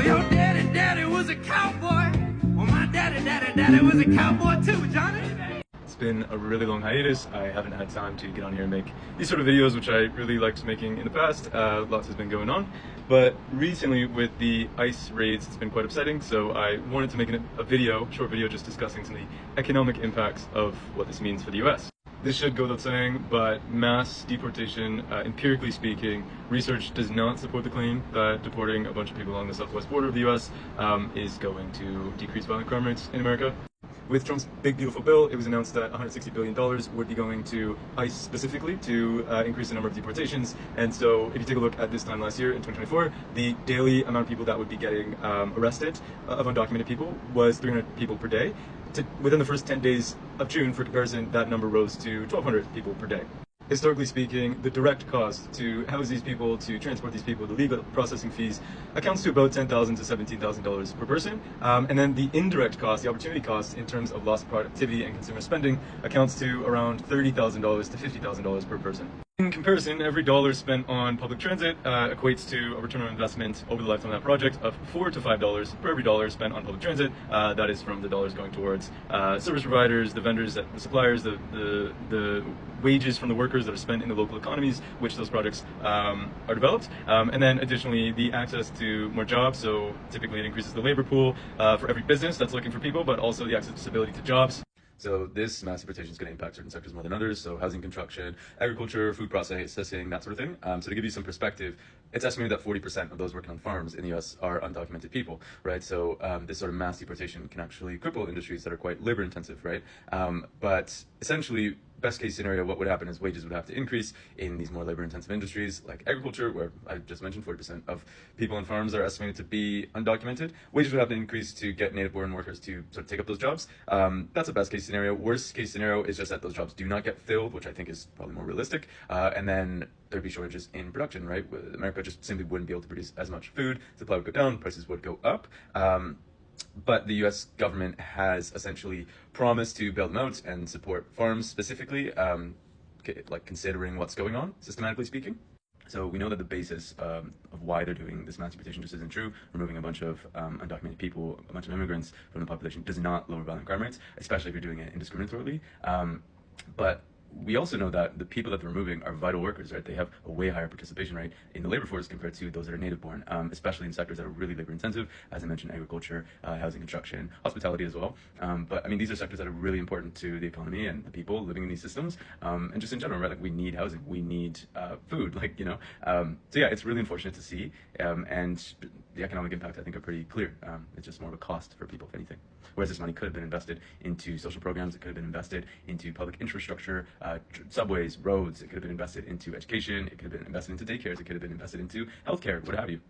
your daddy was a cowboy. Well, my daddy was a cowboy too, Johnny. It's been a really long hiatus. I haven't had time to get on here and make these sort of videos, which I really liked making in the past. Lots has been going on. But recently with the ICE raids, it's been quite upsetting. So I wanted to make a short video, just discussing some of the economic impacts of what this means for the US. This should go without saying, but mass deportation, empirically speaking, research does not support the claim that deporting a bunch of people along the southwest border of the US is going to decrease violent crime rates in America. With Trump's big beautiful bill, it was announced that $160 billion would be going to ICE specifically to increase the number of deportations. And so if you take a look at this time last year in 2024, the daily amount of people that would be getting arrested of undocumented people was 300 people per day. Within the first 10 days of June, for comparison, that number rose to 1,200 people per day. Historically speaking, the direct cost to house these people, to transport these people, the legal processing fees, accounts to about $10,000 to $17,000 per person. And then the indirect cost, the opportunity cost in terms of lost productivity and consumer spending, accounts to around $30,000 to $50,000 per person. In comparison, every dollar spent on public transit equates to a return on investment over the lifetime of that project of $4 to $5 per every dollar spent on public transit. That is from the dollars going towards service providers, the vendors, the suppliers, the wages from the workers that are spent in the local economies which those projects are developed. And then additionally, the access to more jobs. So typically it increases the labor pool for every business that's looking for people, but also the accessibility to jobs. So this mass deportation is going to impact certain sectors more than others. So housing, construction, agriculture, food processing, that sort of thing. So to give you some perspective, it's estimated that 40% of those working on farms in the US are undocumented people, right? So this sort of mass deportation can actually cripple industries that are quite labor intensive, right? But essentially, best case scenario, what would happen is wages would have to increase in these more labor intensive industries like agriculture, where I just mentioned 40% of people on farms are estimated to be undocumented. Wages would have to increase to get native born workers to sort of take up those jobs. That's a best case scenario. Worst case scenario is just that those jobs do not get filled, which I think is probably more realistic. And then there'd be shortages in production, right? America just simply wouldn't be able to produce as much food. Supply would go down, prices would go up. But the US government has essentially promised to bail them out and support farms specifically, like considering what's going on, systematically speaking. So we know that the basis of why they're doing this mass deportation just isn't true. Removing a bunch of undocumented people, a bunch of immigrants from the population does not lower violent crime rates, especially if you're doing it indiscriminately. But we also know that the people that they're removing are vital workers, right? They have a way higher participation rate in the labor force compared to those that are native born, especially in sectors that are really labor intensive, as I mentioned, agriculture, housing, construction, hospitality as well. But I mean, these are sectors that are really important to the economy and the people living in these systems, and just in general, right? Like we need housing, we need food, like, you know. So yeah, it's really unfortunate to see, and the economic impacts I think are pretty clear. It's just more of a cost for people, if anything. Whereas this money could have been invested into social programs, it could have been invested into public infrastructure, subways, roads, it could have been invested into education, it could have been invested into daycares, it could have been invested into healthcare, what have you.